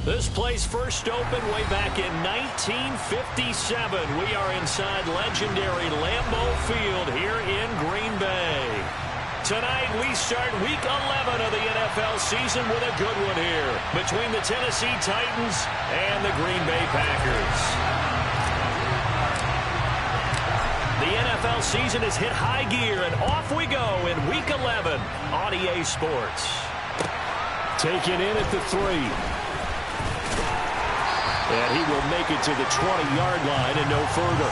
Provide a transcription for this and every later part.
This place first opened way back in 1957. We are inside legendary Lambeau Field here in Green Bay. Tonight we start Week 11 of the NFL season with a good one here between the Tennessee Titans and the Green Bay Packers. The NFL season has hit high gear, and off we go in Week 11 on EA Sports. Taken in at the 3. And he will make it to the 20-yard line and no further.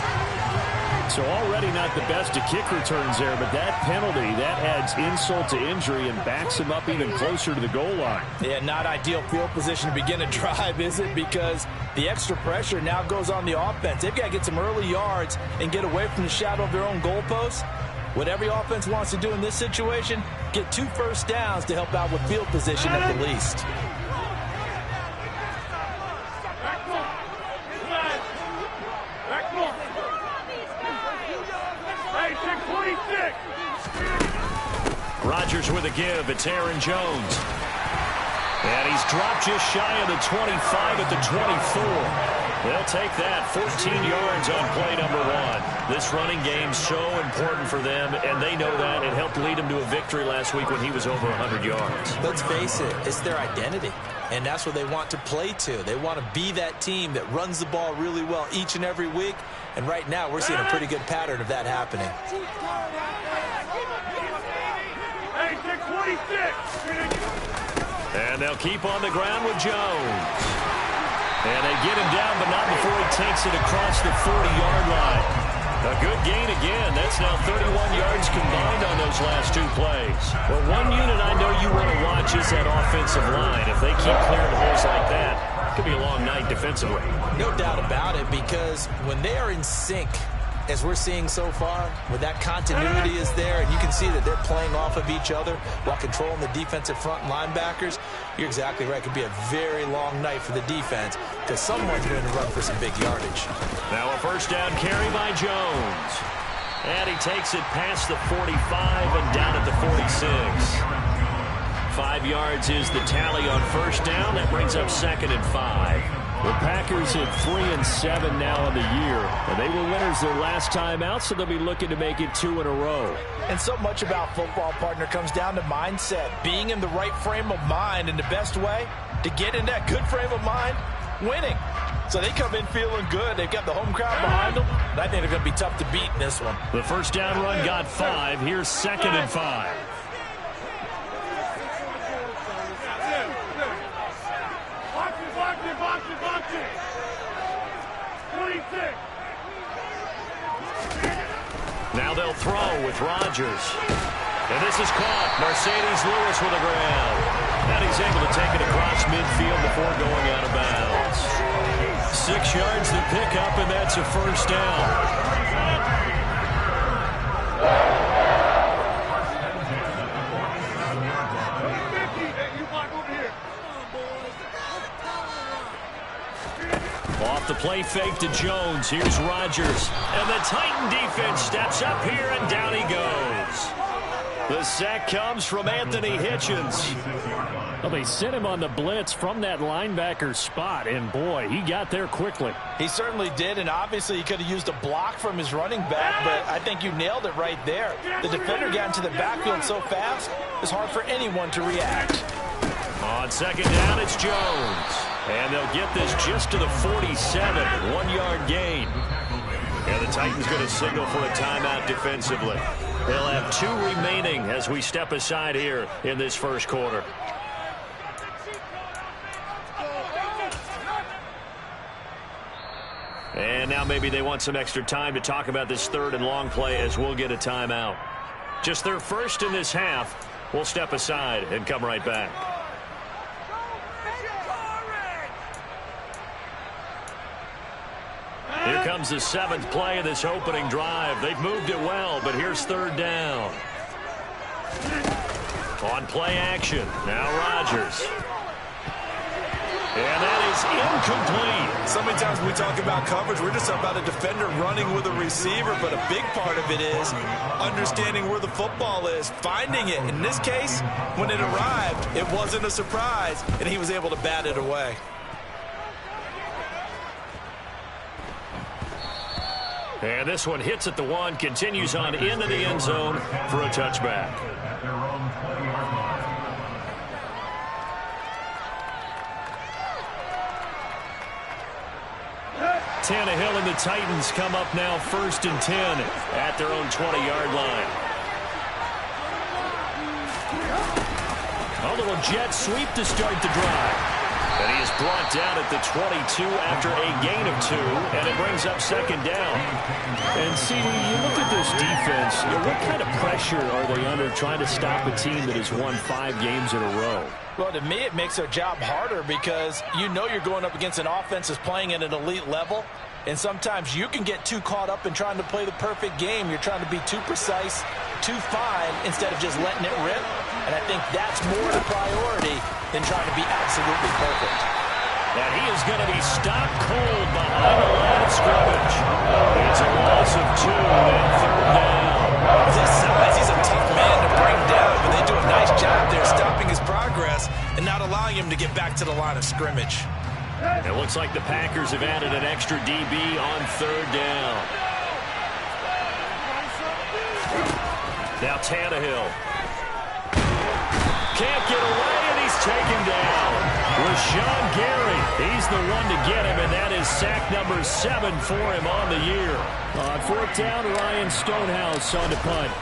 So already not the best of kick returns there, but that penalty, that adds insult to injury and backs him up even closer to the goal line. Yeah, not ideal field position to begin a drive, is it? Because the extra pressure now goes on the offense. They've got to get some early yards and get away from the shadow of their own goalposts. What every offense wants to do in this situation, get 2 first downs to help out with field position at the least. Rodgers with a give. It's Aaron Jones. And he's dropped just shy of the 25 at the 24. They'll take that. 14 yards on play number 1. This running game's so important for them, and they know that. It helped lead him to a victory last week when he was over 100 yards. Let's face it, it's their identity. And that's what they want to play to. They want to be that team that runs the ball really well each and every week. And right now, we're seeing a pretty good pattern of that happening. And they'll keep on the ground with Jones. And they get him down, but not before he takes it across the 40-yard line. A good gain again. That's now 31 yards combined on those last 2 plays. Well, one unit I know you want to watch is that offensive line. If they keep clearing holes like that, it could be a long night defensively. No doubt about it, because when they are in sync, as we're seeing so far, where that continuity is there, and you can see that they're playing off of each other while controlling the defensive front linebackers, you're exactly right. It could be a very long night for the defense because someone's going to run for some big yardage. Now a first down carry by Jones. And he takes it past the 45 and down at the 46. 5 yards is the tally on first down. That brings up 2nd and 5. The Packers at 3-7 now in the year. And they were winners their last time out, so they'll be looking to make it 2 in a row. And so much about football, partner, comes down to mindset. Being in the right frame of mind, and the best way to get in that good frame of mind, winning. So they come in feeling good. They've got the home crowd behind them. And I think they're going to be tough to beat in this one. The first down run got 5. Here's 2nd and 5. Now they'll throw with Rodgers. And this is caught. Mercedes Lewis with a grab. And he's able to take it across midfield before going out of bounds. 6 yards to pick up, and that's a first down. Off the play fake to Jones. Here's Rodgers. And the Titan defense steps up here, and down he goes. The sack comes from Anthony Hitchens. Well, they sent him on the blitz from that linebacker spot, and boy, he got there quickly. He certainly did, and obviously he could have used a block from his running back, but I think you nailed it right there. The defender got into the backfield so fast, it's hard for anyone to react. On 2nd down, it's Jones. And they'll get this just to the 47, 1-yard gain. And the Titans going to signal for a timeout defensively. They'll have 2 remaining as we step aside here in this first quarter. And now maybe they want some extra time to talk about this 3rd and long play as we'll get a timeout. Just their first in this half. We'll step aside and come right back. Here comes the 7th play of this opening drive. They've moved it well, but here's 3rd down. On play action, now Rodgers. And that is incomplete. So many times when we talk about coverage, we're just about a defender running with a receiver, but a big part of it is understanding where the football is, finding it. In this case, when it arrived, it wasn't a surprise, and he was able to bat it away. And this one hits at the 1, continues on into the end zone for a touchback. Tannehill and the Titans come up now 1st and 10 at their own 20-yard line. A little jet sweep to start the drive. And he is brought down at the 22 after a gain of 2, and it brings up 2nd down. And CD, you look at this defense, what kind of pressure are they under trying to stop a team that has won 5 games in a row? Well, to me, it makes their job harder because you know you're going up against an offense that's playing at an elite level. And sometimes you can get too caught up in trying to play the perfect game. You're trying to be too precise, too fine, instead of just letting it rip. And I think that's more the priority than trying to be absolutely perfect. And he is going to be stopped cold behind the line of scrimmage. It's a loss of 2 and 3rd down. With his size, he's a tough man to bring down, but they do a nice job there stopping his progress and not allowing him to get back to the line of scrimmage. It looks like the Packers have added an extra DB on 3rd down. Now Tannehill. Can't get away, and he's taken down. Rashawn Gary, he's the one to get him, and that is sack number 7 for him on the year. On 4th down, Ryan Stonehouse on to punt.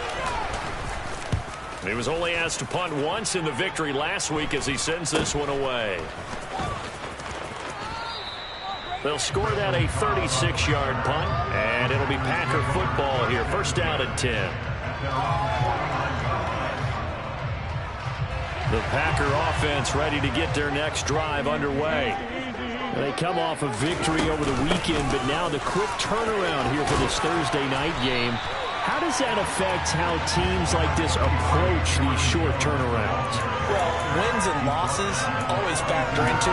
He was only asked to punt once in the victory last week as he sends this one away. They'll score that a 36-yard punt, and it'll be Packer football here. 1st down and 10. The Packer offense ready to get their next drive underway. They come off a victory over the weekend, but now the quick turnaround here for this Thursday night game. How does that affect how teams like this approach these short turnarounds? Well, wins and losses always factor into,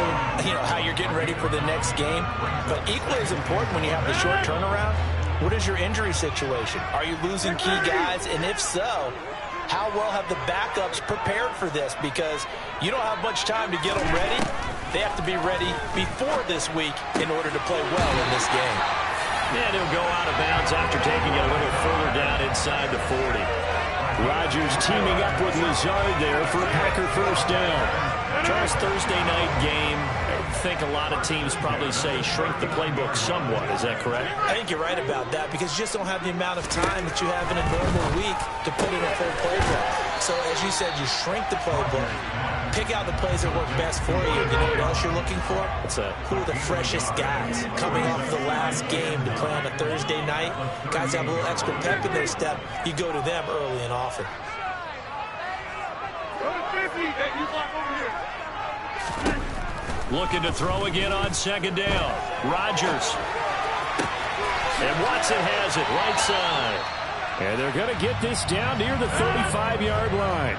how you're getting ready for the next game. But equally as important when you have the short turnaround, what is your injury situation? Are you losing key guys? And if so, how well have the backups prepared for this? Because you don't have much time to get them ready. They have to be ready before this week in order to play well in this game. And he'll go out of bounds after taking it a little further down inside the 40. Rodgers teaming up with Lazard there for a Packer 1st down. Charles, Thursday night game, I think a lot of teams probably say shrink the playbook somewhat. Is that correct? I think you're right about that because you just don't have the amount of time that you have in a normal week to put in a full playbook. So, as you said, you shrink the playbook, pick out the plays that work best for you. You know what else you're looking for? What's that? Who are the freshest guys coming off the last game to play on a Thursday night? Guys have a little extra pep in their step. You go to them early and often. Looking to throw again on 2nd down. Rodgers. And Watson has it right side. And they're going to get this down near the 35-yard line.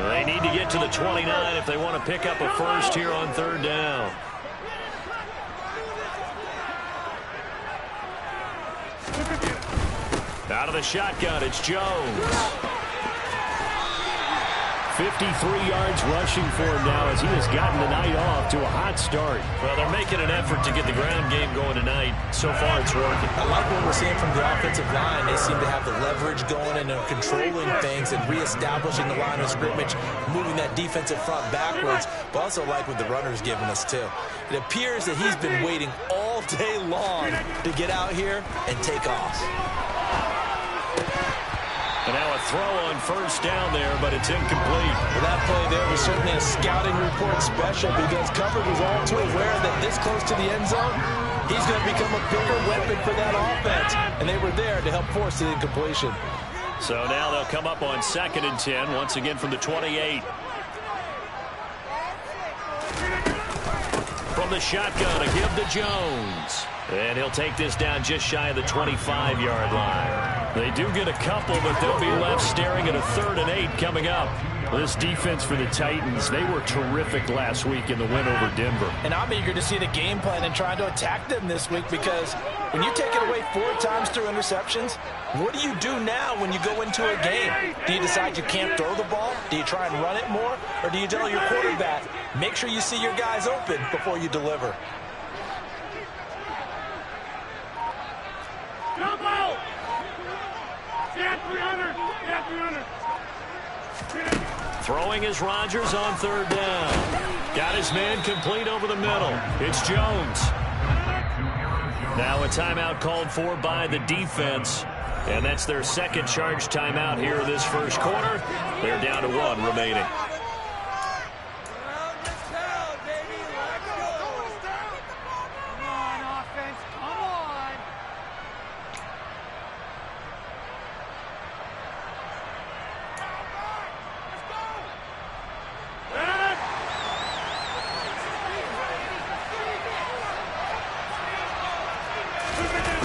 They need to get to the 29 if they want to pick up a first here on 3rd down. Out of the shotgun, it's Jones. 53 yards rushing for him now as he has gotten the night off to a hot start. Well, they're making an effort to get the ground game going tonight. So far, it's working. I like what we're seeing from the offensive line. They seem to have the leverage going and they're controlling things and reestablishing the line of scrimmage, moving that defensive front backwards. But also like what the runner's giving us, too. It appears that he's been waiting all day long to get out here and take off. And now a throw on 1st down there, but it's incomplete. Well, that play there was certainly a scouting report special because coverage was all too aware that this close to the end zone, he's going to become a bigger weapon for that offense. And they were there to help force the incompletion. So now they'll come up on 2nd and 10, once again from the 28. From the shotgun, a give to Jones. And he'll take this down just shy of the 25-yard line. They do get a couple, but they'll be left staring at a 3rd and 8 coming up. This defense for the Titans, they were terrific last week in the win over Denver. And I'm eager to see the game plan and trying to attack them this week because when you take it away 4 times through interceptions, what do you do now when you go into a game? Do you decide you can't throw the ball? Do you try and run it more? Or do you tell your quarterback, make sure you see your guys open before you deliver? Throwing is Rodgers on third down. Got his man complete over the middle. It's Jones. Now a timeout called for by the defense. And that's their second charge timeout here in this first quarter. They're down to 1 remaining.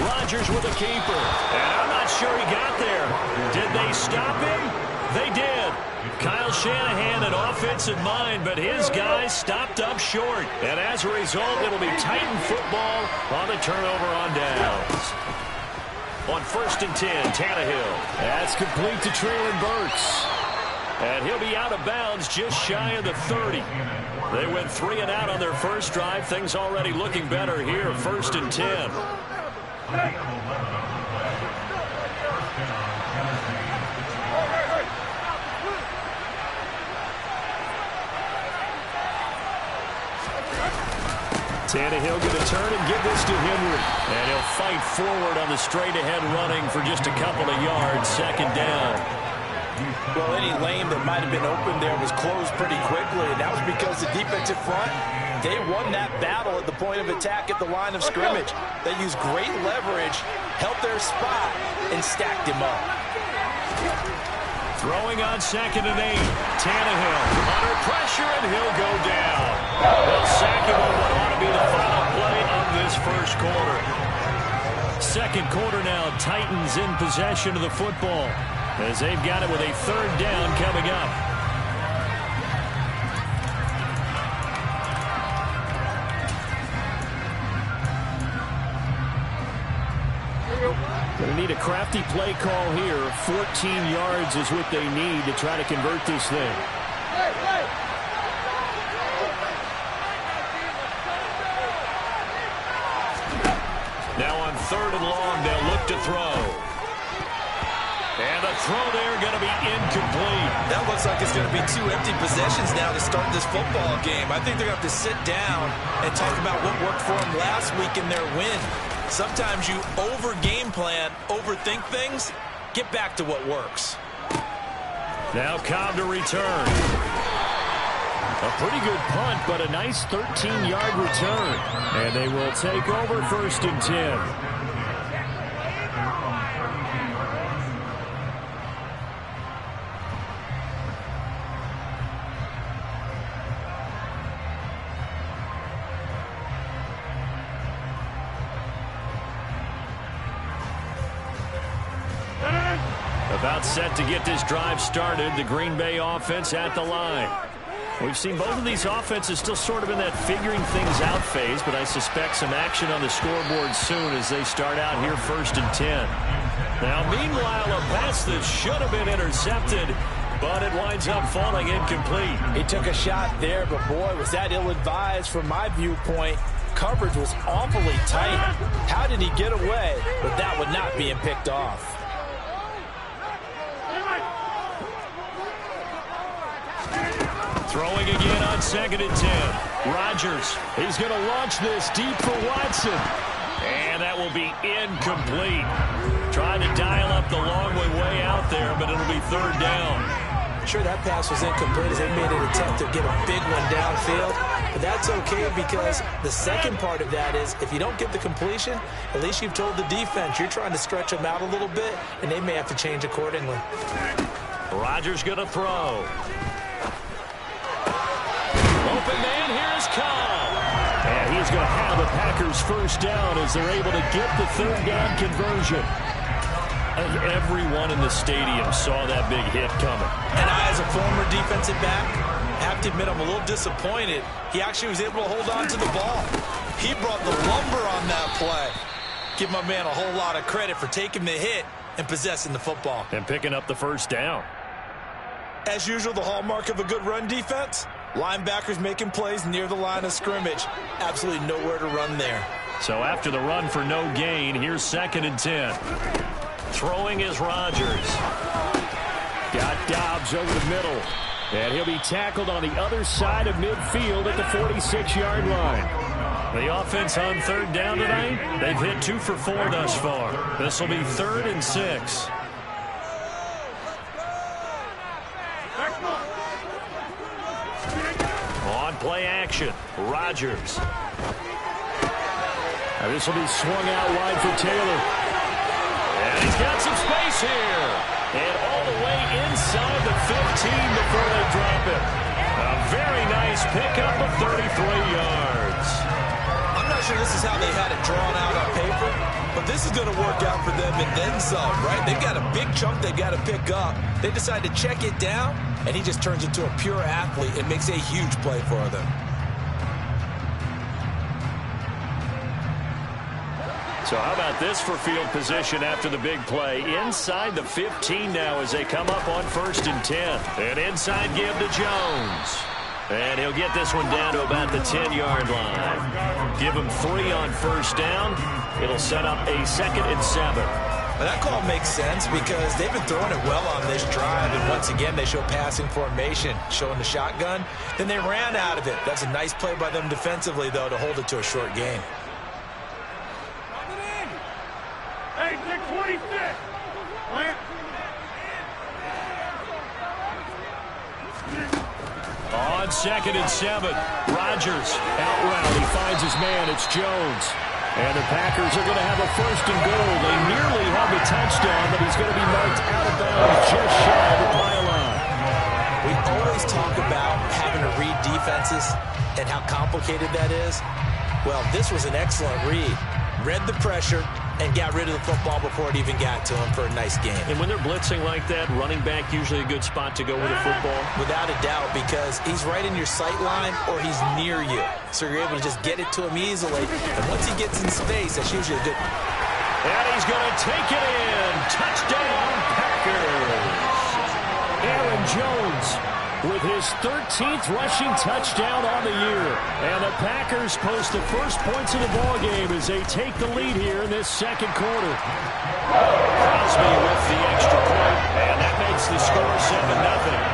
Rodgers with a keeper. And I'm not sure he got there. Did they stop him? They did. Kyle Shanahan an offensive mind, but his guys stopped up short. And as a result, it'll be Titan football on the turnover on downs. On 1st and 10, Tannehill. That's complete to Traylon Burks. And he'll be out of bounds just shy of the 30. They went 3 and out on their first drive. Things already looking better here. 1st and 10. Tannehill going to turn and give this to Henry. And he'll fight forward on the straight-ahead running for just a couple of yards. 2nd down. Well, any lane that might have been open there was closed pretty quickly, and that was because the defensive front, they won that battle at the point of attack at the line of scrimmage. They used great leverage, held their spot, and stacked him up. Throwing on 2nd and 8. Tannehill under pressure, and he'll go down. They'll sack him on what ought to be the final play of this first quarter. 2nd quarter now, Titans in possession of the football, as they've got it with a 3rd down coming up. Going to need a crafty play call here. 14 yards is what they need to try to convert this thing. Now on 3rd and long, they'll look to throw. And the throw there going to be incomplete. That looks like it's going to be 2 empty possessions now to start this football game. I think they're going to have to sit down and talk about what worked for them last week in their win. Sometimes you over-game plan, overthink things, get back to what works. Now Cobb to return. A pretty good punt, but a nice 13-yard return. And they will take over 1st and 10. About set to get this drive started. The Green Bay offense at the line. We've seen both of these offenses still sort of in that figuring things out phase, but I suspect some action on the scoreboard soon as they start out here 1st and 10. Now, meanwhile, a pass that should have been intercepted, but it winds up falling incomplete. He took a shot there, but boy, was that ill-advised from my viewpoint. Coverage was awfully tight. How did he get away with that one not being picked off? Throwing again on 2nd and 10. Rodgers, he's going to launch this deep for Watson. And that will be incomplete. Trying to dial up the long way out there, but it'll be 3rd down. Sure, that pass was incomplete as they made an attempt to get a big one downfield. But that's okay because the second part of that is if you don't get the completion, at least you've told the defense you're trying to stretch them out a little bit, and they may have to change accordingly. Rodgers going to throw. Open man, here's Cobb. And he's going to have the Packers 1st down as they're able to get the 3rd down conversion. Everyone in the stadium saw that big hit coming. And I, as a former defensive back, have to admit I'm a little disappointed. He actually was able to hold on to the ball. He brought the lumber on that play. Give my man a whole lot of credit for taking the hit and possessing the football. And picking up the 1st down. As usual, the hallmark of a good run defense, linebackers making plays near the line of scrimmage. Absolutely nowhere to run there. So after the run for no gain, here's 2nd and 10. Throwing is Rodgers. Got Dobbs over the middle. And he'll be tackled on the other side of midfield at the 46-yard line. The offense on third down tonight, they've hit 2 for 4 thus far. This will be 3rd and 6. On play action, Rodgers. This will be swung out wide for Taylor. And he's got some space here. And all the way inside the 15 before they drop it. A very nice pickup of 33 yards. I'm not sure this is how they had it drawn out on paper, but this is going to work out for them and then some, right? They've got a big chunk they've got to pick up. They decide to check it down, and he just turns into a pure athlete and makes a huge play for them. So how about this for field position after the big play? Inside the 15 now as they come up on 1st and 10. An inside give to Jones. And he'll get this one down to about the 10-yard line. Give him 3 on 1st down. It'll set up a 2nd and 7. Well, that call makes sense because they've been throwing it well on this drive, and once again they show passing formation, showing the shotgun. Then they ran out of it. That's a nice play by them defensively, though, to hold it to a short gain. Hey, 626. On 2nd and 7, Rodgers out route. He finds his man. It's Jones. And the Packers are going to have a 1st and goal. They nearly have the touchdown, but he's going to be marked out of bounds just shy of the pylon. We always talk about having to read defenses and how complicated that is. Well, this was an excellent read. Read the pressure and got rid of the football before it even got to him for a nice game. And when they're blitzing like that, running back usually a good spot to go with a football? Without a doubt, because he's right in your sight line or he's near you. So you're able to just get it to him easily. And once he gets in space, that's usually a good... And he's going to take it in. Touchdown, Packers. Aaron Jones with his 13th rushing touchdown on the year. And the Packers post the first points of the ballgame as they take the lead here in this 2nd quarter. Crosby with the extra point, and that makes the score 7-0.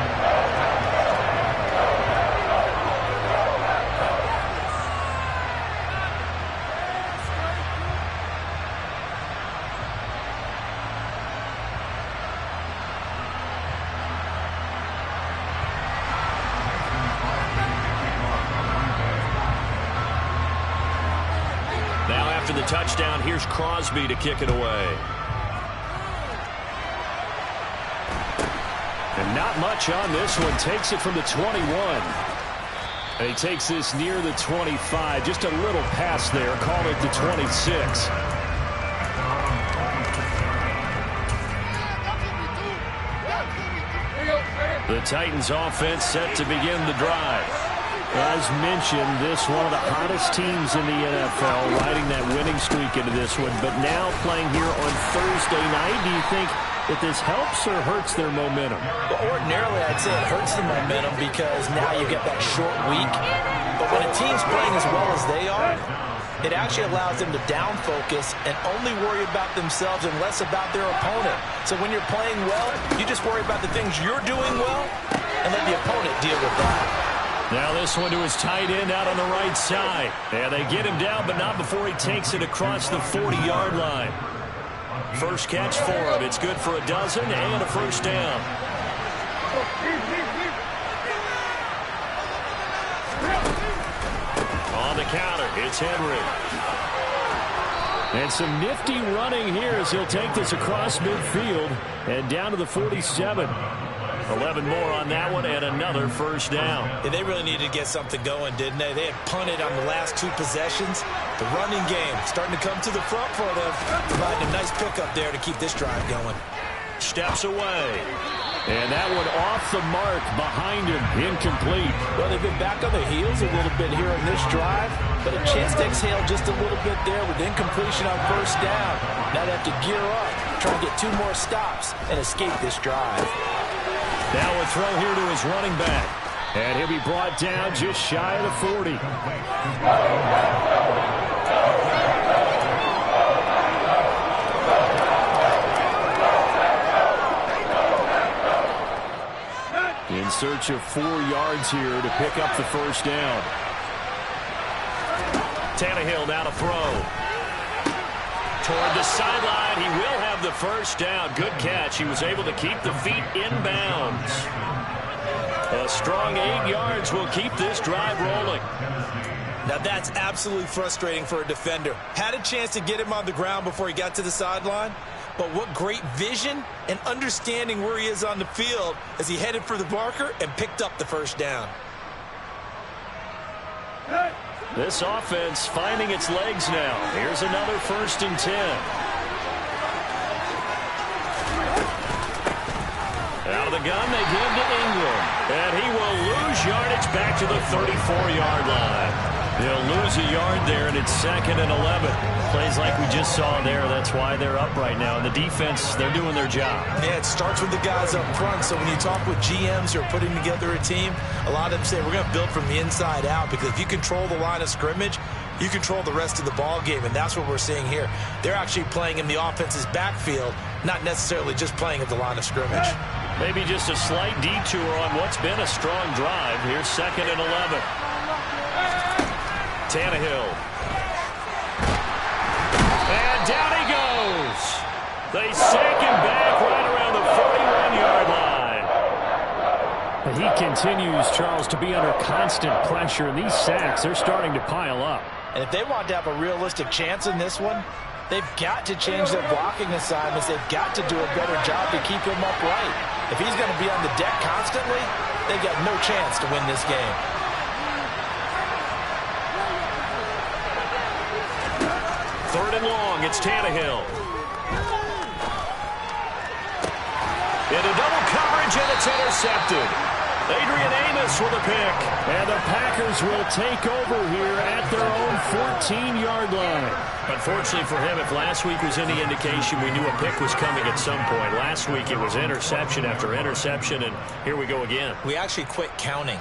After the touchdown, here's Crosby to kick it away. And not much on this one. Takes it from the 21. And he takes this near the 25. Just a little pass there. Call it the 26. The Titans offense set to begin the drive. As mentioned, this one of the hottest teams in the NFL, riding that winning streak into this one, but now playing here on Thursday night. Do you think that this helps or hurts their momentum? Well, ordinarily, I'd say it hurts the momentum because now you get that short week. But when a team's playing as well as they are, it actually allows them to down focus and only worry about themselves and less about their opponent. So when you're playing well, you just worry about the things you're doing well and let the opponent deal with that. Now this one to his tight end out on the right side. And they get him down, but not before he takes it across the 40-yard line. First catch for him. It's good for a dozen and a 1st down. On the counter, it's Henry. And some nifty running here as he'll take this across midfield and down to the 47. 11 more on that one and another 1st down. Yeah, they really needed to get something going, didn't they? They had punted on the last 2 possessions. The running game starting to come to the front for them, providing a nice pickup there to keep this drive going. Steps away. And that one off the mark behind him, incomplete. Well, they've been back on their heels a little bit here on this drive, but a chance to exhale just a little bit there with incompletion on 1st down. Now they have to gear up, try to get 2 more stops and escape this drive. Now a throw here to his running back. And he'll be brought down just shy of the 40. search of 4 yards here to pick up the first down. Tannehill now to throw. Toward the sideline, he will have the first down. Good catch. He was able to keep the feet in bounds. A strong 8 yards will keep this drive rolling. Now that's absolutely frustrating for a defender. Had a chance to get him on the ground before he got to the sideline, but what great vision and understanding where he is on the field as he headed for the marker and picked up the first down. This offense finding its legs now. Here's another 1st and 10. Out of the gun, they give to Ingram. And he will lose yardage back to the 34-yard line. They'll lose a yard there, and it's 2nd and 11. Plays like we just saw there. That's why they're up right now. And the defense, they're doing their job. Yeah, it starts with the guys up front. So when you talk with GMs who are putting together a team, a lot of them say we're going to build from the inside out, because if you control the line of scrimmage, you control the rest of the ball game, and that's what we're seeing here. They're actually playing in the offense's backfield, not necessarily just playing at the line of scrimmage. Maybe just a slight detour on what's been a strong drive. Here's 2nd and 11. Tannehill. And down he goes. They sink him back right around the 41-yard line. He continues, Charles, to be under constant pressure, and these sacks, they're starting to pile up. And if they want to have a realistic chance in this one, they've got to change their blocking assignments. They've got to do a better job to keep him upright. If he's going to be on the deck constantly, they've got no chance to win this game. 3rd and long, it's Tannehill. Into double coverage, and it's intercepted. Adrian Amos with a pick. And the Packers will take over here at their own 14-yard line. Unfortunately for him, if last week was any indication, we knew a pick was coming at some point. Last week it was interception after interception, and here we go again. We actually quit counting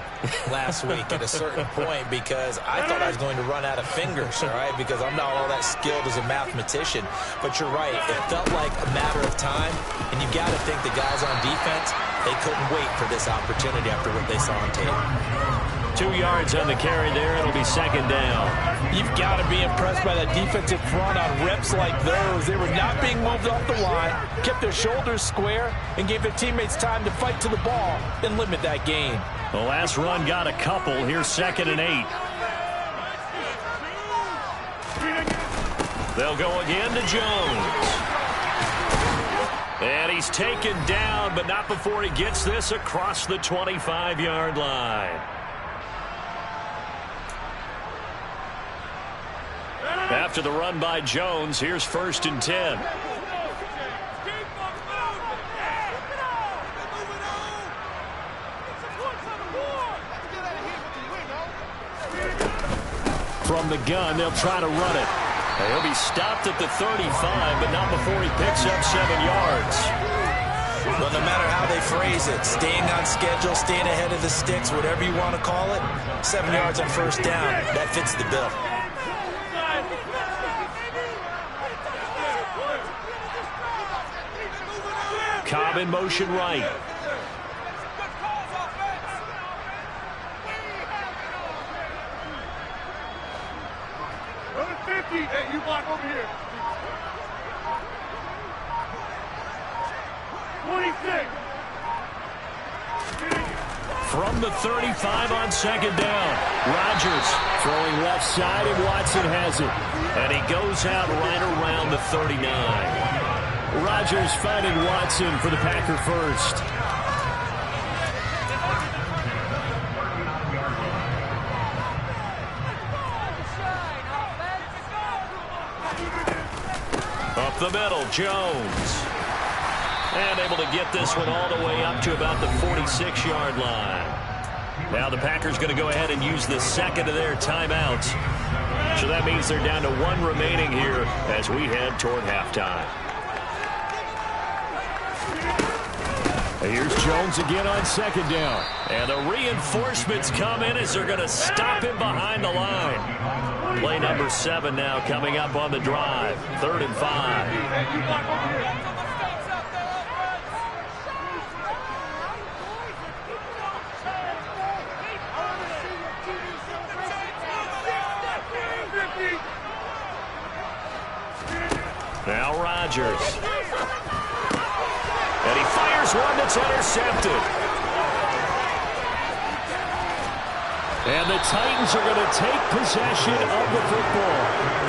last week at a certain point because I thought I was going to run out of fingers, all right, because I'm not all that skilled as a mathematician. But you're right. It felt like a matter of time, and you got to think the guys on defense, they couldn't wait for this opportunity after what they saw on tape. 2 yards on the carry there. It'll be 2nd down. You've got to be impressed by that defensive front on reps like those. They were not being moved off the line, kept their shoulders square, and gave their teammates time to fight to the ball and limit that gain. The last run got a couple. Here's 2nd and 8. They'll go again to Jones. And he's taken down, but not before he gets this across the 25-yard line. After the run by Jones, here's 1st and 10. From the gun, they'll try to run it. He'll be stopped at the 35, but not before he picks up 7 yards. Well, no matter how they phrase it, staying on schedule, staying ahead of the sticks, whatever you want to call it, 7 yards on 1st down, that fits the bill. Cobb in motion right. Number 50, hey, you block over here. 26. From the 35 on 2nd down. Rodgers throwing left side, and Watson has it. And he goes out right around the 39. Rodgers finding Watson for the Packer first. Up the middle, Jones. And able to get this one all the way up to about the 46-yard line. Now the Packers going to go ahead and use the 2nd of their timeouts. So that means they're down to 1 remaining here as we head toward halftime. Here's Jones again on 2nd down. And the reinforcements come in as they're going to stop him behind the line. Play number 7 now coming up on the drive. 3rd and 5. Rodgers. And he fires one that's intercepted. And the Titans are going to take possession of the football.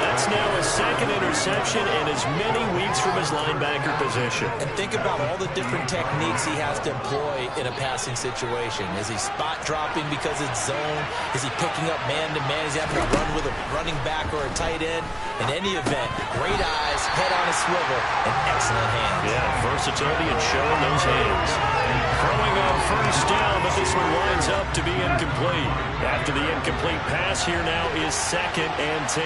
That's now a second interception and as many weeks from his linebacker position. And think about all the different techniques he has to employ in a passing situation. Is he spot dropping because it's zone? Is he picking up man-to-man? Is he having to run with a running back or a tight end? In any event, great eyes, head on a swivel, and excellent hands. Yeah, versatility and showing those hands. Throwing on first down, but this one winds up to be incomplete. After the incomplete pass, here now is 2nd and 10.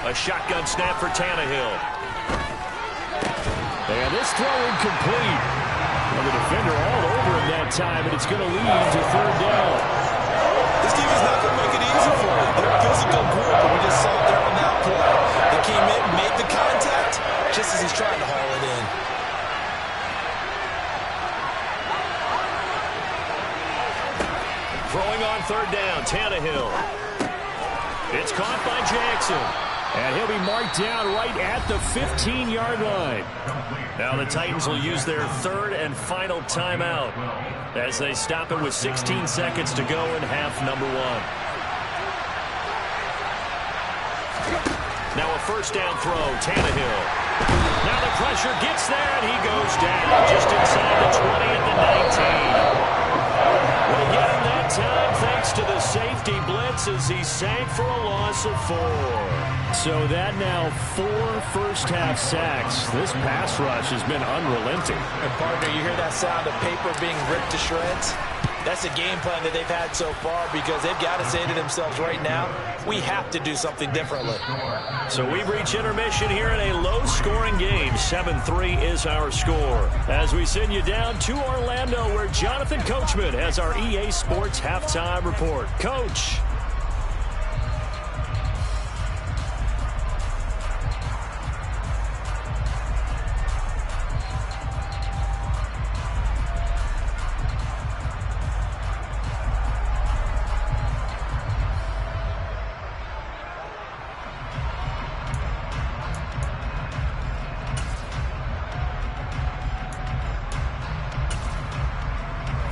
A shotgun snap for Tannehill. And this throw incomplete. And the defender all over him that time, and it's going to lead to 3rd down. This team is not going to make it easy for you. They're a physical group, and we just saw it there on that play. They came in, made the contact, just as he's trying to haul it in. Throwing on 3rd down, Tannehill. It's caught by Jackson. And he'll be marked down right at the 15-yard line. Now the Titans will use their 3rd and final timeout as they stop it with 16 seconds to go in half number 1. Now a first down throw, Tannehill. Now the pressure gets there, and he goes down just inside the 20 at the 19. We'll get him that time thanks to the safety blitz as he sank for a loss of 4. So that now 4 first-half sacks. This pass rush has been unrelenting. And partner, you hear that sound of paper being ripped to shreds? That's a game plan that they've had so far because they've got to say to themselves right now, we have to do something differently. So we've reached intermission here in a low-scoring game. 7-3 is our score. As we send you down to Orlando, where Jonathan Coachman has our EA Sports halftime report. Coach.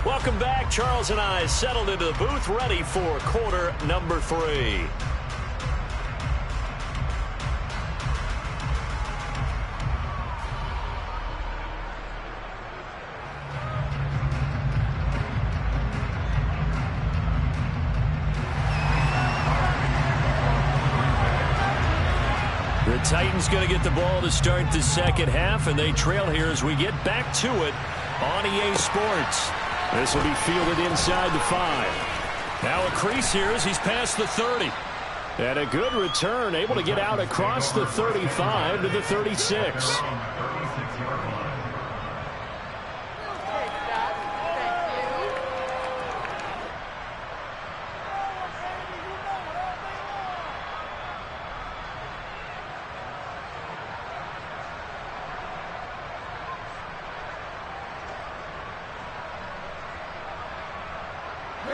Welcome back. Charles and I settled into the booth, ready for quarter number 3. The Titans going to get the ball to start the second half, and they trail here as we get back to it on EA Sports. This will be fielded inside the 5. Now a crease here as he's past the 30. And a good return, able to get out across the 35 to the 36.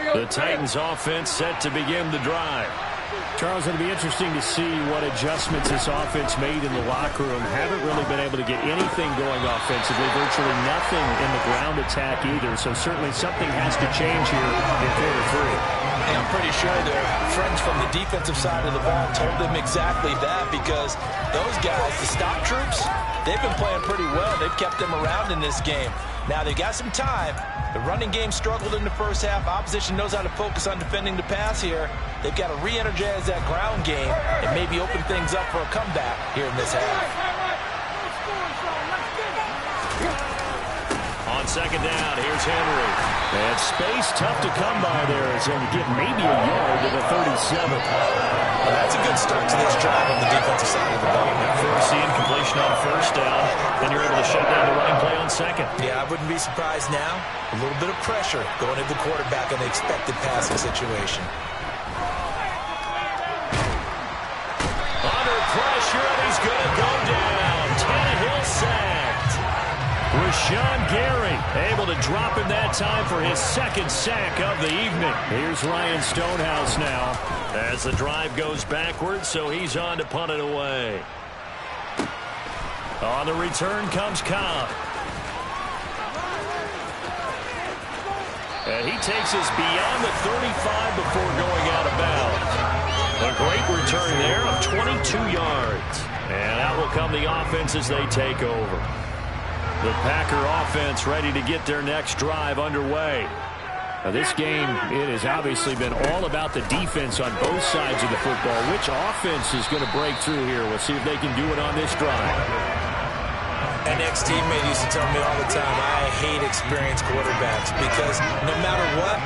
The Titans offense set to begin the drive. Charles, it'll be interesting to see what adjustments this offense made in the locker room. Haven't really been able to get anything going offensively, virtually nothing in the ground attack either. So certainly something has to change here in quarter 3. And I'm pretty sure their friends from the defensive side of the ball told them exactly that, because those guys, the stop troops, they've been playing pretty well. They've kept them around in this game. Now they've got some time. The running game struggled in the first half. Opposition knows how to focus on defending the pass here. They've got to re-energize that ground game and maybe open things up for a comeback here in this half. On second down, here's Henry. And space tough to come by there as he'll get maybe a yard to the 37. Well, that's a good start to this drive on the defensive side of the ball. First, the incompletion on first down, and you're able to shut down the running play on second. Yeah, I wouldn't be surprised now. A little bit of pressure going into the quarterback in the expected passing situation. Under pressure, and he's going to go down. Tannehill sacked. Rashawn Gary able to drop him that time for his second sack of the evening. Here's Ryan Stonehouse now as the drive goes backwards, so he's on to punt it away. On the return comes Cobb. And he takes us beyond the 35 before going out of bounds. A great return there of 22 yards. And out will come the offense as they take over. The Packer offense ready to get their next drive underway. Now this game, it has obviously been all about the defense on both sides of the football. Which offense is going to break through here? We'll see if they can do it on this drive. An ex-teammate used to tell me all the time, I hate experienced quarterbacks because no matter what,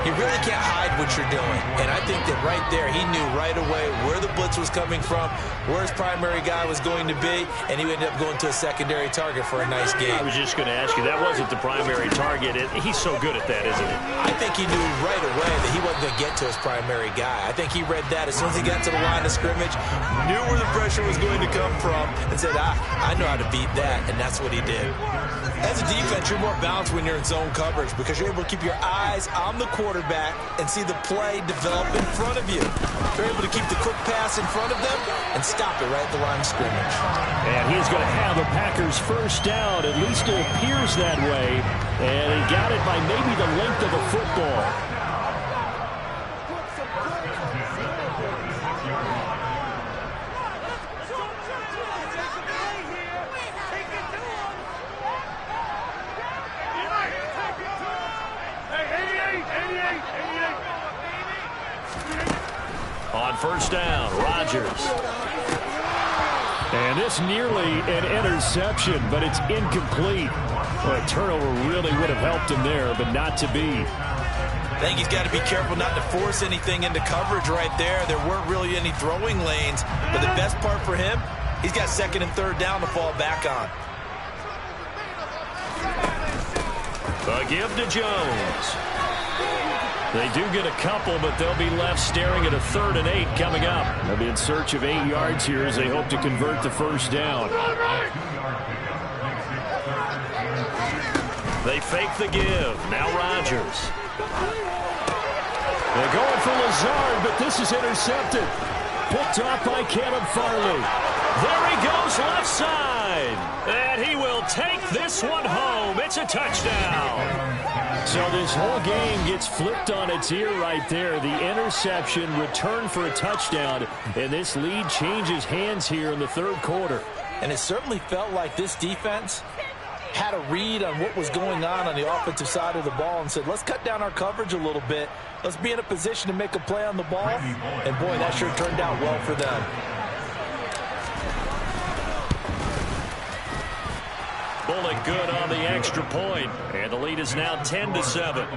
you really can't hide what you're doing. And I think that right there, he knew right away where the blitz was coming from, where his primary guy was going to be, and he ended up going to a secondary target for a nice game. I was just going to ask you, that wasn't the primary target. He's so good at that, isn't he? I think he knew right away that he wasn't going to get to his primary guy. I think he read that as soon as he got to the line of scrimmage, knew where the pressure was going to come from, and said, I know how to beat that. And that's what he did. As a defense, you're more balanced when you're in zone coverage because you're able to keep your eyes on the quarterback and see the play develop in front of you. You're able to keep the quick pass in front of them and stop it right at the line of scrimmage. And he's going to have the Packers first down. At least it appears that way. And he got it by maybe the length of a football. On first down, Rodgers. And this nearly an interception, but it's incomplete. Well, a turnover really would have helped him there, but not to be. I think he's got to be careful not to force anything into coverage right there. There weren't really any throwing lanes, but the best part for him, he's got second and third down to fall back on. The give to Jones. They do get a couple, but they'll be left staring at a 3rd and 8 coming up. They'll be in search of 8 yards here as they hope to convert the first down. They fake the give. Now Rodgers. They're going for Lazard, but this is intercepted. Picked off by Caleb Farley. There he goes left side. And he will take this one home. It's a touchdown. So this whole game gets flipped on its ear right there. The interception, return for a touchdown, and this lead changes hands here in the third quarter. And it certainly felt like this defense had a read on what was going on the offensive side of the ball and said, let's cut down our coverage a little bit. Let's be in a position to make a play on the ball. And, boy, that sure turned out well for them. Bullock good on the extra point, and the lead is now 10-7.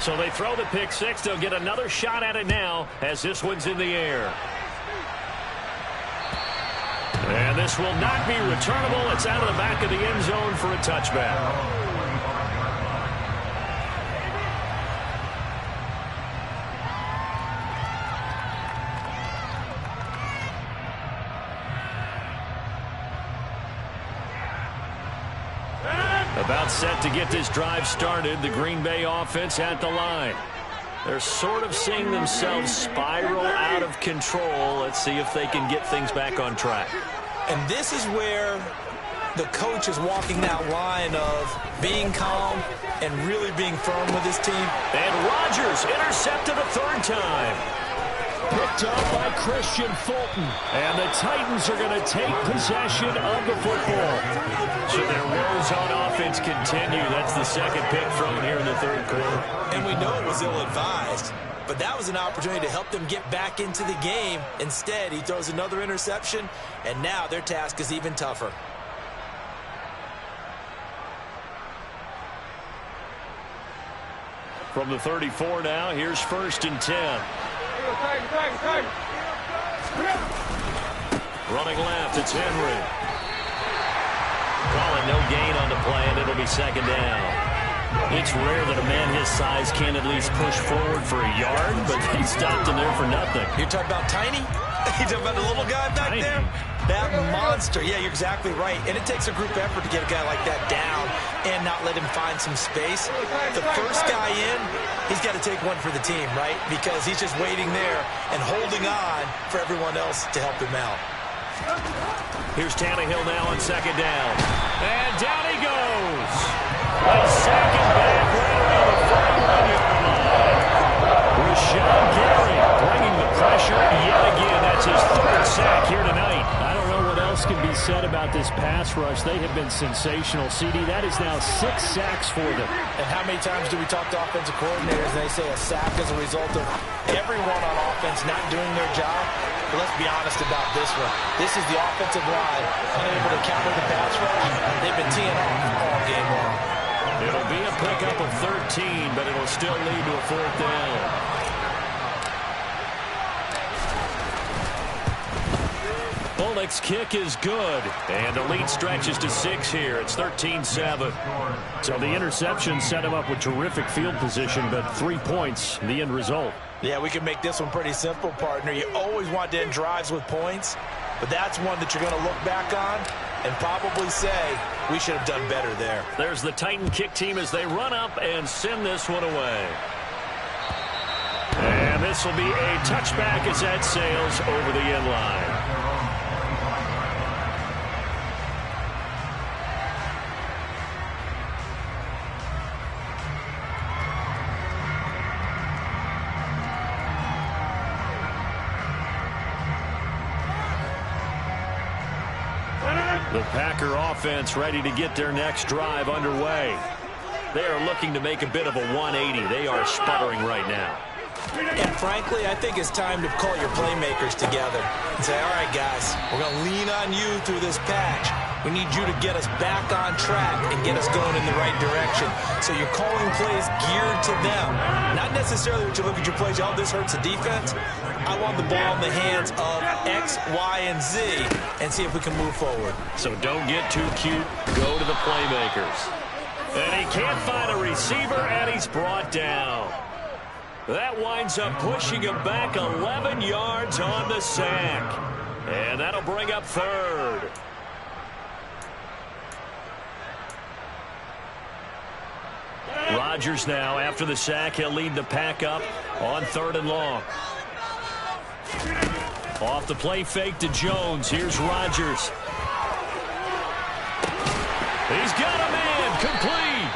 So they throw the pick six. They'll get another shot at it now as this one's in the air. And this will not be returnable. It's out of the back of the end zone for a touchback. About set to get this drive started. The Green Bay offense at the line. They're sort of seeing themselves spiral out of control. Let's see if they can get things back on track. And this is where the coach is walking that line of being calm and really being firm with his team. And Rodgers intercepted a third time. Picked up by Christian Fulton. And the Titans are going to take possession of the football. So their woes on offense continue. That's the second pick thrown here in the third quarter. And we know it was ill-advised. but that was an opportunity to help them get back into the game. Instead, he throws another interception, and now their task is even tougher. From the 34 now, here's 1st and 10. Running left, it's Henry. Calling no gain on the play, and it'll be 2nd down. It's rare that a man his size can at least push forward for a yard, but he stopped him there for nothing. You're talking about tiny? You're talking about the little guy back there? That monster. Yeah, you're exactly right. And it takes a group effort to get a guy like that down and not let him find some space. The first guy in, he's got to take one for the team, right? Because he's just waiting there and holding on for everyone else to help him out. Here's Tannehill now on 2nd down. And down he goes. A second back right around the 41-yard line. Rashawn Gary bringing the pressure yet again. That's his 3rd sack here tonight. I don't know what else can be said about this pass rush. They have been sensational. CD, that is now 6 sacks for them. And how many times do we talk to offensive coordinators and they say a sack is a result of everyone on offense not doing their job? But let's be honest about this one. This is the offensive line unable to counter the pass rush. They've been teeing off all game long. It'll be a pickup of 13, but it'll still lead to a 4th down. Bullock's kick is good, and the lead stretches to 6 here. It's 13-7. So the interception set him up with terrific field position, but 3 points, the end result. Yeah, we can make this one pretty simple, partner. You always want to end drives with points, but that's one that you're going to look back on and probably say, we should have done better there. There's the Titan kick team as they run up and send this one away. And this will be a touchback as that sails over the end line. The Packer offense ready to get their next drive underway. They are looking to make a bit of a 180. They are sputtering right now. And frankly, I think it's time to call your playmakers together and say, all right, guys, we're going to lean on you through this patch. We need you to get us back on track and get us going in the right direction. So you're calling plays geared to them. Not necessarily that you look at your plays, oh, this hurts the defense. I want the ball in the hands of X, Y, and Z and see if we can move forward. So don't get too cute. Go to the playmakers. And he can't find a receiver, and he's brought down. That winds up pushing him back 11 yards on the sack. And that'll bring up 3rd. Rodgers now, after the sack, he'll lead the pack up on 3rd and long. Off the play fake to Jones. Here's Rodgers. He's got a man, complete.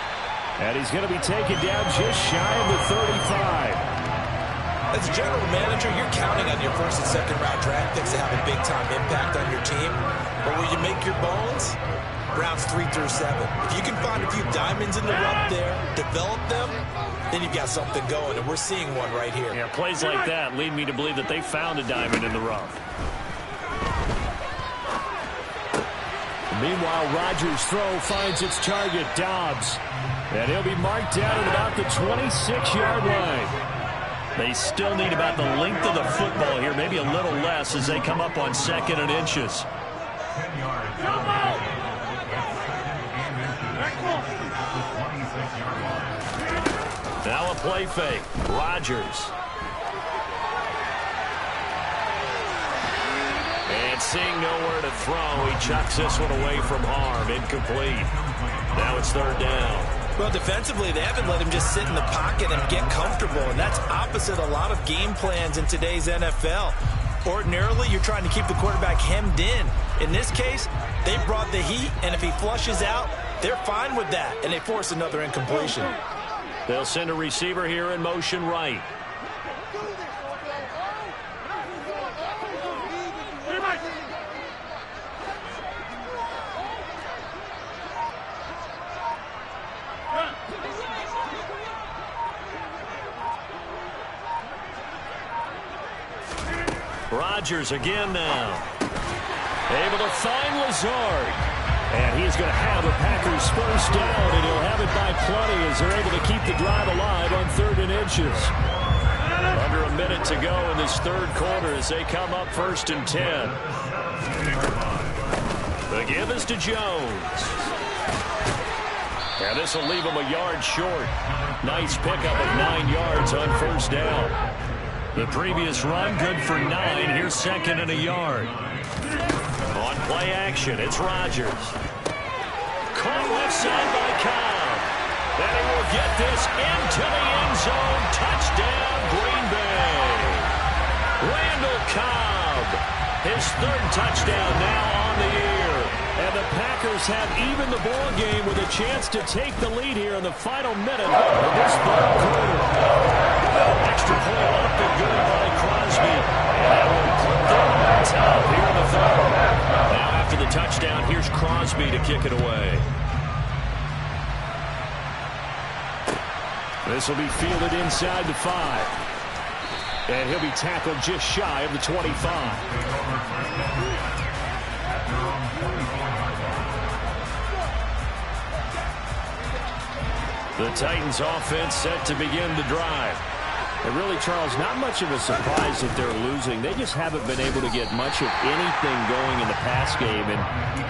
And he's going to be taken down just shy of the 35. As a general manager, you're counting on your 1st and 2nd round draft picks to have a big-time impact on your team. But where you make your bones, rounds 3 through 7. If you can find a few diamonds in the rough there, develop them, then you've got something going, and we're seeing one right here. Yeah, plays like that lead me to believe that they found a diamond in the rough. Meanwhile, Rodgers' throw finds its target, Dobbs. And he'll be marked down at about the 26-yard line. They still need about the length of the football here, maybe a little less as they come up on 2nd and inches. Now a play fake. Rodgers. And seeing nowhere to throw, he chucks this one away from harm. Incomplete. Now it's 3rd down. Well, defensively, they haven't let him just sit in the pocket and get comfortable, and that's opposite a lot of game plans in today's NFL. Ordinarily, you're trying to keep the quarterback hemmed in. In this case, they brought the heat, and if he flushes out, they're fine with that, and they force another incompletion. They'll send a receiver here in motion right. Rodgers again now. Able to find Lazard. And he's going to have the Packers first down, and he'll have it by plenty as they're able to keep the drive alive on 3rd and inches. Under a minute to go in this third quarter as they come up 1st and 10. The give is to Jones. And this will leave him a yard short. Nice pickup of 9 yards on 1st down. The previous run good for 9. Here's 2nd and a yard. On play action, it's Rodgers. Caught left side by Cobb. And he will get this into the end zone. Touchdown, Green Bay. Randall Cobb. His 3rd touchdown now on the year. And the Packers have even the ball game with a chance to take the lead here in the final minute of this third quarter. Extra point up and good by Crosby. And that will put them on top here in the third. Now after the touchdown, here's Crosby to kick it away. This will be fielded inside the 5. And he'll be tackled just shy of the 25. The Titans offense set to begin the drive. And really, Charles, not much of a surprise that they're losing. They just haven't been able to get much of anything going in the pass game. And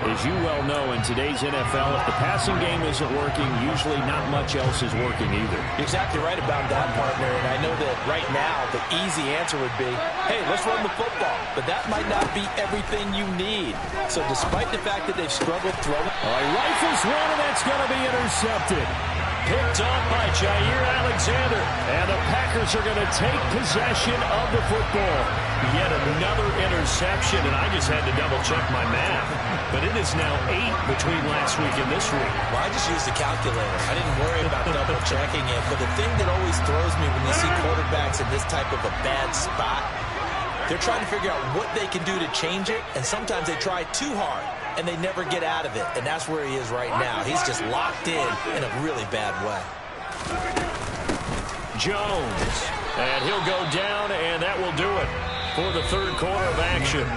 as you well know, in today's NFL, if the passing game isn't working, usually not much else is working either. You're exactly right about that, partner. And I know that right now the easy answer would be, hey, let's run the football. But that might not be everything you need. So despite the fact that they've struggled throwing. He rifles one, and that's going to be intercepted. Picked off by Jair Alexander. And the Packers are going to take possession of the football. Yet another interception, and I just had to double-check my math. But it is now 8 between last week and this week. Well, I just used a calculator. I didn't worry about double-checking it. But the thing that always throws me when you see quarterbacks in this type of a bad spot, they're trying to figure out what they can do to change it, and sometimes they try too hard. And they never get out of it. And that's where he is right now. He's just locked in a really bad way. Jones. And he'll go down, and that will do it for the third quarter of action.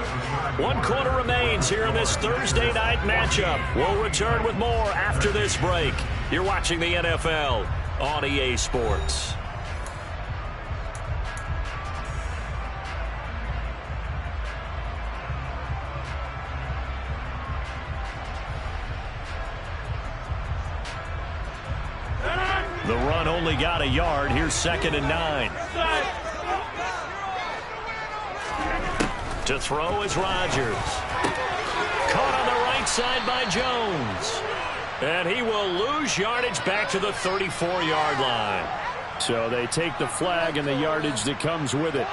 1 quarter remains here in this Thursday night matchup. We'll return with more after this break. You're watching the NFL on EA Sports. The run only got a yard. Here's 2nd and 9. To throw is Rodgers. Caught on the right side by Jones. And he will lose yardage back to the 34-yard line. So they take the flag and the yardage that comes with it.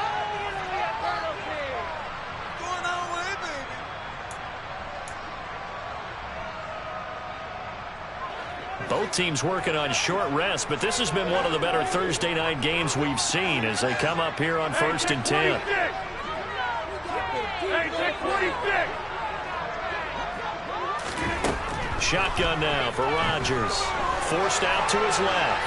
Both teams working on short rest, but this has been one of the better Thursday night games we've seen as they come up here on 1st and 10. Shotgun now for Rodgers. Forced out to his left.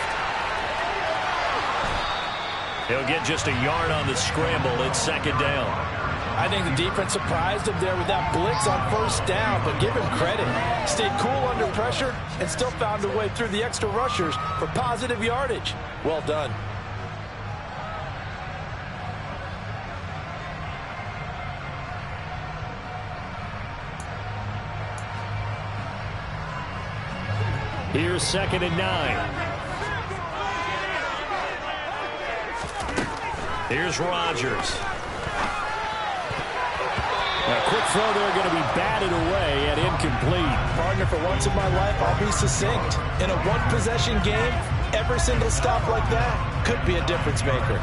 He'll get just a yard on the scramble. It's 2nd down. I think the defense surprised him there with that blitz on 1st down, but give him credit. Stayed cool under pressure and still found a way through the extra rushers for positive yardage. Well done. Here's 2nd and 9. Here's Rodgers. A quick throw there going to be batted away and incomplete. Partner, for once in my life, I'll be succinct. In a one-possession game, every single stop like that could be a difference maker.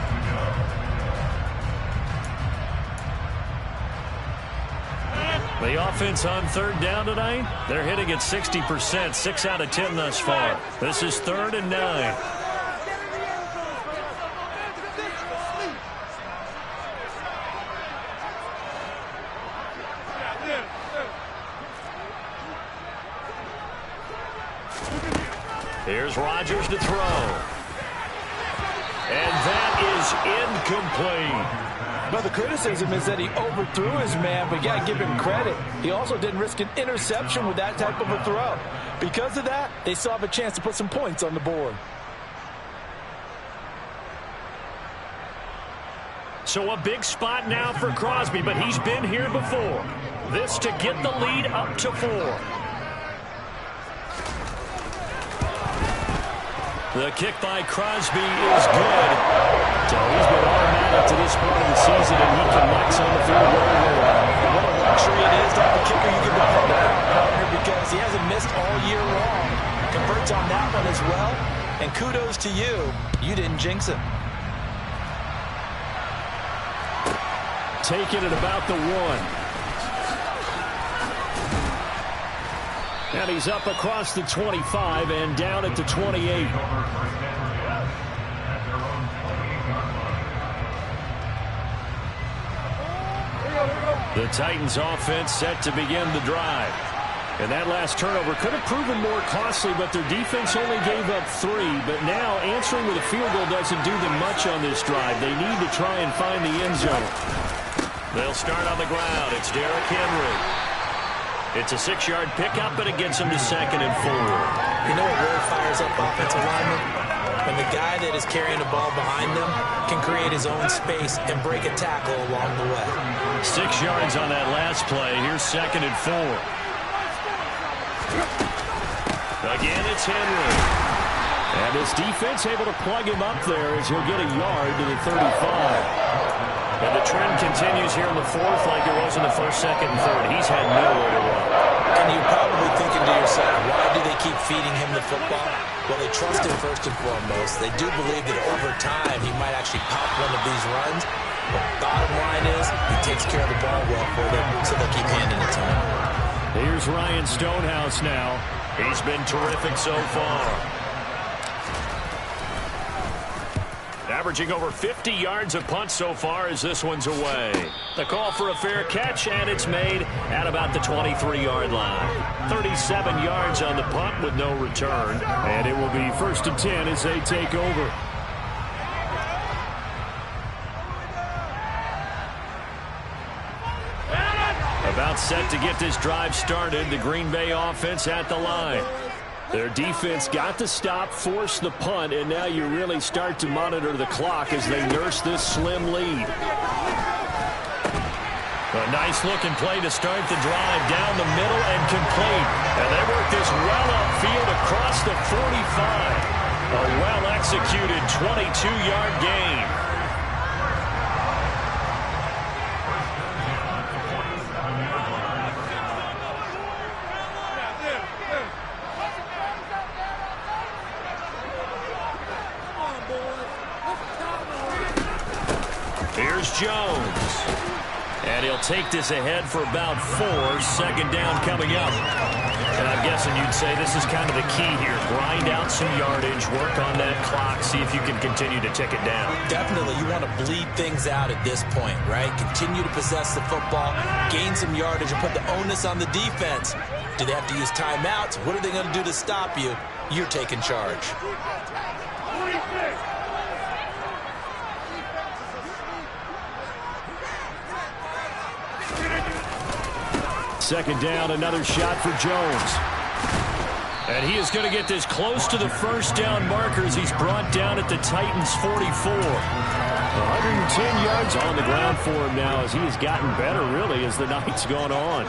The offense on 3rd down tonight, they're hitting at 60%, 6 out of 10 thus far. This is 3rd and 9. Here's Rodgers to throw. And that is incomplete. But the criticism is that he overthrew his man, but you got to give him credit. He also didn't risk an interception with that type of a throw. Because of that, they still have a chance to put some points on the board. So a big spot now for Crosby, but he's been here before. This to get the lead up to 4. The kick by Crosby is good. So he's been automatic to this point of the season, and he connects on the field goal. What a luxury it is to have a kicker you can depend on, partner, because he hasn't missed all year long. Converts on that one as well, and kudos to you. You didn't jinx him. Taking it about the 1. And he's up across the 25 and down at the 28. The Titans offense set to begin the drive. And that last turnover could have proven more costly, but their defense only gave up 3. But now answering with a field goal doesn't do them much on this drive. They need to try and find the end zone. They'll start on the ground. It's Derrick Henry. It's a 6-yard pickup, but it gets him to 2nd and 4. You know what really fires up offensive linemen? When the guy that is carrying the ball behind them can create his own space and break a tackle along the way. 6 yards on that last play. Here's 2nd and 4. Again, it's Henry. And this defense able to plug him up there as he'll get a yard to the 35. And the trend continues here in the 4th like it was in the 1st, 2nd, and 3rd. He's had nowhere to run. And you're probably thinking to yourself, why do they keep feeding him the football? Well, they trust him first and foremost. They do believe that over time he might actually pop one of these runs. But bottom line is he takes care of the ball well for them, so they'll keep handing it to him. Here's Ryan Stonehouse now. He's been terrific so far. Averaging over 50 yards a punt so far as this one's away. The call for a fair catch, and it's made at about the 23-yard line. 37 yards on the punt with no return. And it will be 1st and 10 as they take over. About set to get this drive started. The Green Bay offense at the line. Their defense got the stop, forced the punt, and now you really start to monitor the clock as they nurse this slim lead. A nice-looking play to start the drive down the middle and complete. And they work this well upfield across the 45. A well-executed 22-yard gain. Here's Jones. And he'll take this ahead for about 4. 2nd down coming up. And I'm guessing you'd say this is kind of the key here. Grind out some yardage, work on that clock, see if you can continue to tick it down. Definitely, you want to bleed things out at this point, right? Continue to possess the football, gain some yardage, and put the onus on the defense. Do they have to use timeouts? What are they going to do to stop you? You're taking charge. 46. 2nd down, another shot for Jones. And he is going to get this close to the 1st down markers. He's brought down at the Titans' 44. 110 yards on the ground for him now as he has gotten better, really, as the night's gone on.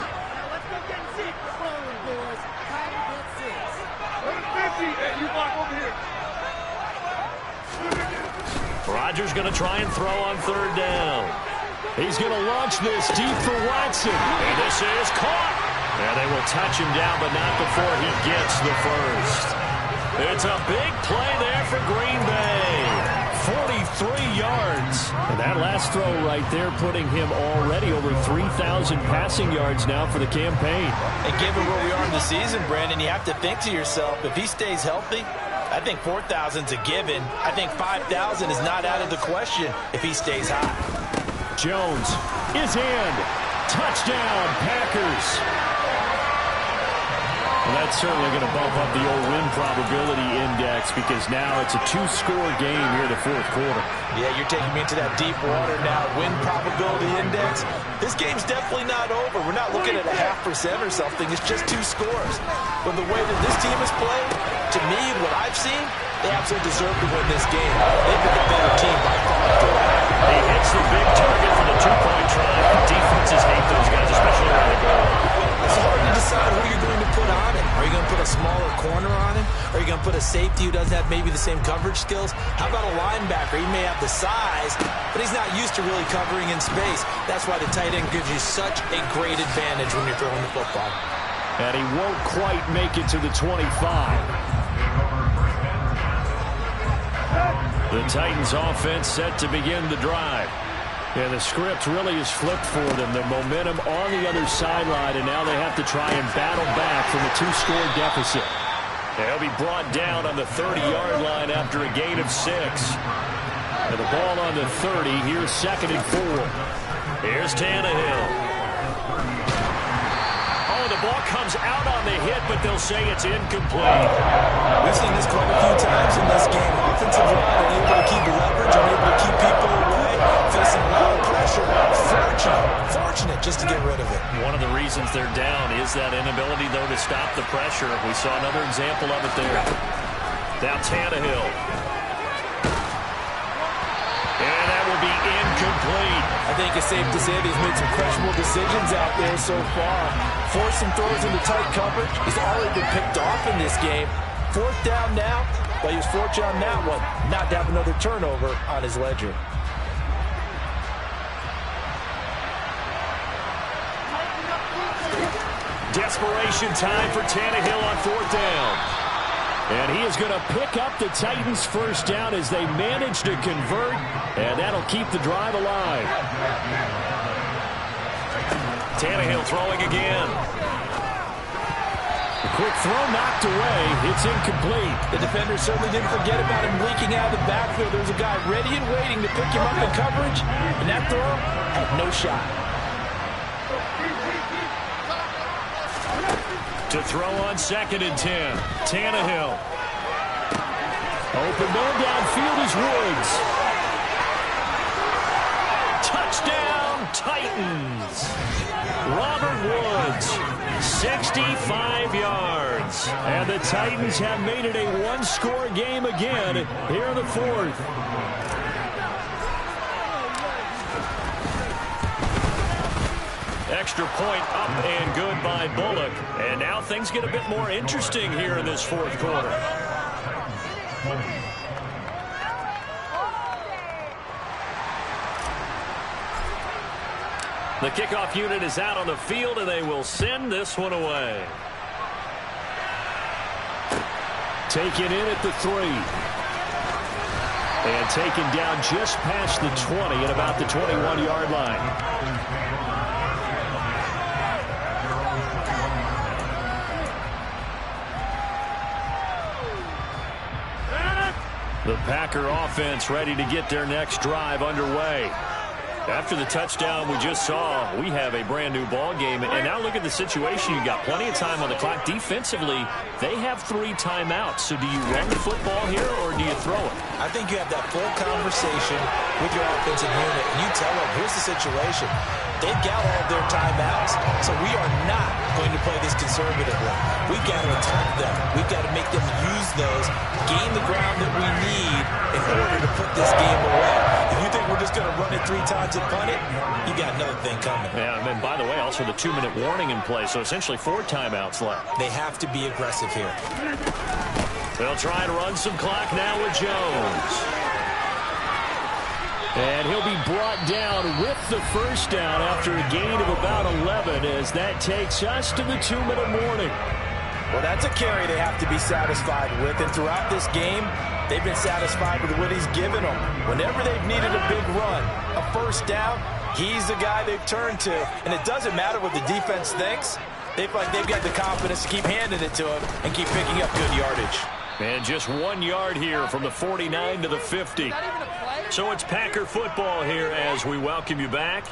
Rodgers going to try and throw on 3rd down. He's going to launch this deep for Watson. And this is caught. And they will touch him down, but not before he gets the 1st. It's a big play there for Green Bay. 43 yards. And that last throw right there putting him already over 3,000 passing yards now for the campaign. And given where we are in the season, Brandon, you have to think to yourself, if he stays healthy, I think 4,000's a given. I think 5,000 is not out of the question if he stays hot. Jones is in. Touchdown, Packers. that's certainly going to bump up the old win probability index because now it's a two-score game here in the fourth quarter. Yeah, you're taking me into that deep water now. Win probability index. This game's definitely not over. We're not looking at a 0.5% or something. It's just 2 scores. But the way that this team has played, to me, what I've seen, they absolutely deserve to win this game. They've been the better team by far. He hits the big target for the two-point try. Defenses hate those guys, especially around the goal. It's hard to decide who you're going to put on him. Are you going to put a smaller corner on him? Are you going to put a safety who doesn't have maybe the same coverage skills? How about a linebacker? He may have the size, but he's not used to really covering in space. That's why the tight end gives you such a great advantage when you're throwing the football. And he won't quite make it to the 25. The Titans offense set to begin the drive. Yeah, the script really is flipped for them. The momentum on the other sideline, and now they have to try and battle back from a 2-score deficit. They'll be brought down on the 30-yard line after a gain of 6. And the ball on the 30. Here's 2nd and 4. Here's Tannehill. Oh, the ball comes out on the hit, but they'll say it's incomplete. We've seen this quite a few times in this game. Offensive line unable to keep leverage, unable to keep people away, facing a lot of pressure. Fortunate just to get rid of it. One of the reasons they're down is that inability, though, to stop the pressure. We saw another example of it there. Now Tannehill. And that will be incomplete. I think it's safe to say that he's made some questionable decisions out there so far. Forced some throws into tight coverage. He's already been picked off in this game. 4th down now, but he was fortunate on that one. Not to have another turnover on his ledger. Desperation time for Tannehill on 4th down. And he is going to pick up the Titans' first down as they manage to convert, and that'll keep the drive alive. Tannehill throwing again. A quick throw knocked away. It's incomplete. The defender certainly didn't forget about him leaking out of the backfield. There was a guy ready and waiting to pick him up in coverage, and that throw had no shot. To throw on 2nd and 10. Tannehill. Open man downfield is Woods. Touchdown, Titans. Robert Woods, 65 yards. And the Titans have made it a one-score game again here in the 4th. Extra point up and good by Bullock. And now things get a bit more interesting here in this 4th quarter. The kickoff unit is out on the field, and they will send this one away. Taken in at the 3. And taken down just past the 20 at about the 21-yard line. The Packer offense ready to get their next drive underway. After the touchdown we just saw, we have a brand-new ball game. And now look at the situation. You got plenty of time on the clock. Defensively, they have 3 timeouts. So do you run the football here, or do you throw it? I think you have that full conversation with your offensive unit, and you tell them, here's the situation. They've got all of their timeouts, so we are not going to play this conservatively. We've got to attack them. We've got to make them use those, gain the ground that we need in order to put this game away. If you think we're just going to run it 3 times and punt it, you got another thing coming. Yeah, and then, by the way, also the 2-minute warning in play, so essentially 4 timeouts left. They have to be aggressive here. They'll try and run some clock now with Jones. And he'll be brought down with the first down after a gain of about 11 as that takes us to the 2-minute warning. Well, that's a carry they have to be satisfied with. And throughout this game, they've been satisfied with what he's given them. Whenever they've needed a big run, a first down, he's the guy they've turned to. And it doesn't matter what the defense thinks. They feel like they've got the confidence to keep handing it to him and keep picking up good yardage. And just 1 yard here from the 49 to the 50. So it's Packer football here as we welcome you back.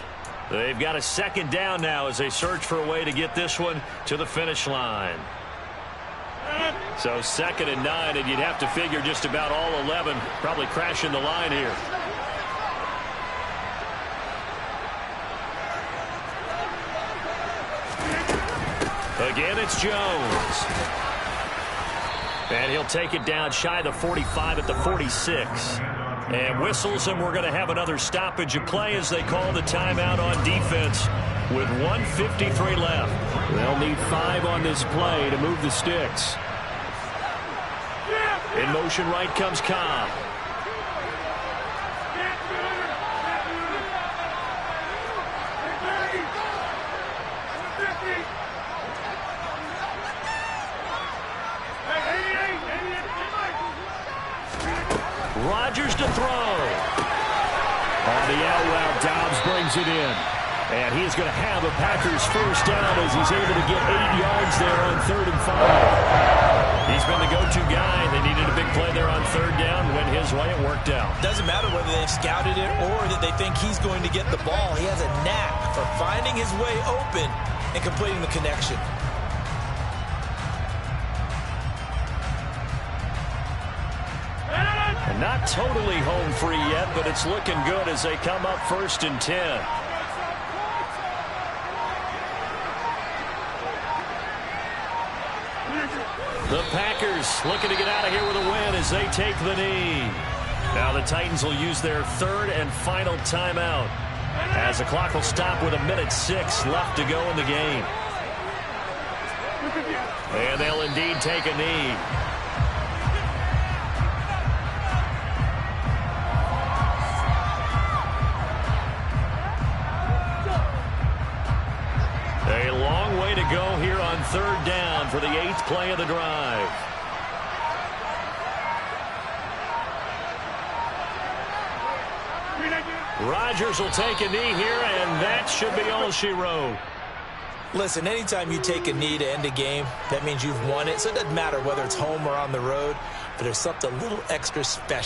They've got a 2nd down now as they search for a way to get this one to the finish line. So 2nd and 9, and you'd have to figure just about all 11 probably crashing the line here. Again, it's Jones. And he'll take it down shy of the 45 at the 46. And whistles, and we're going to have another stoppage of play as they call the timeout on defense with 1:53 left. They'll need 5 on this play to move the sticks. In motion right comes Cobb. Rodgers to throw. On the out route, Dobbs brings it in. And he's going to have a Packers first down as he's able to get 8 yards there on 3rd and 5. He's been the go-to guy. They needed a big play there on 3rd down. Went his way, it worked out. Doesn't matter whether they've scouted it or that they think he's going to get the ball. He has a knack for finding his way open and completing the connection. And not totally home free yet, but it's looking good as they come up 1st and 10. The Packers looking to get out of here with a win as they take the knee. Now the Titans will use their 3rd and final timeout as the clock will stop with 1:06 left to go in the game. And they'll indeed take a knee. A long way to go here on 3rd down for the 8th play of the drive. Rodgers will take a knee here, and that should be all she wrote. Listen, anytime you take a knee to end a game, that means you've won it. So it doesn't matter whether it's home or on the road, but there's something a little extra special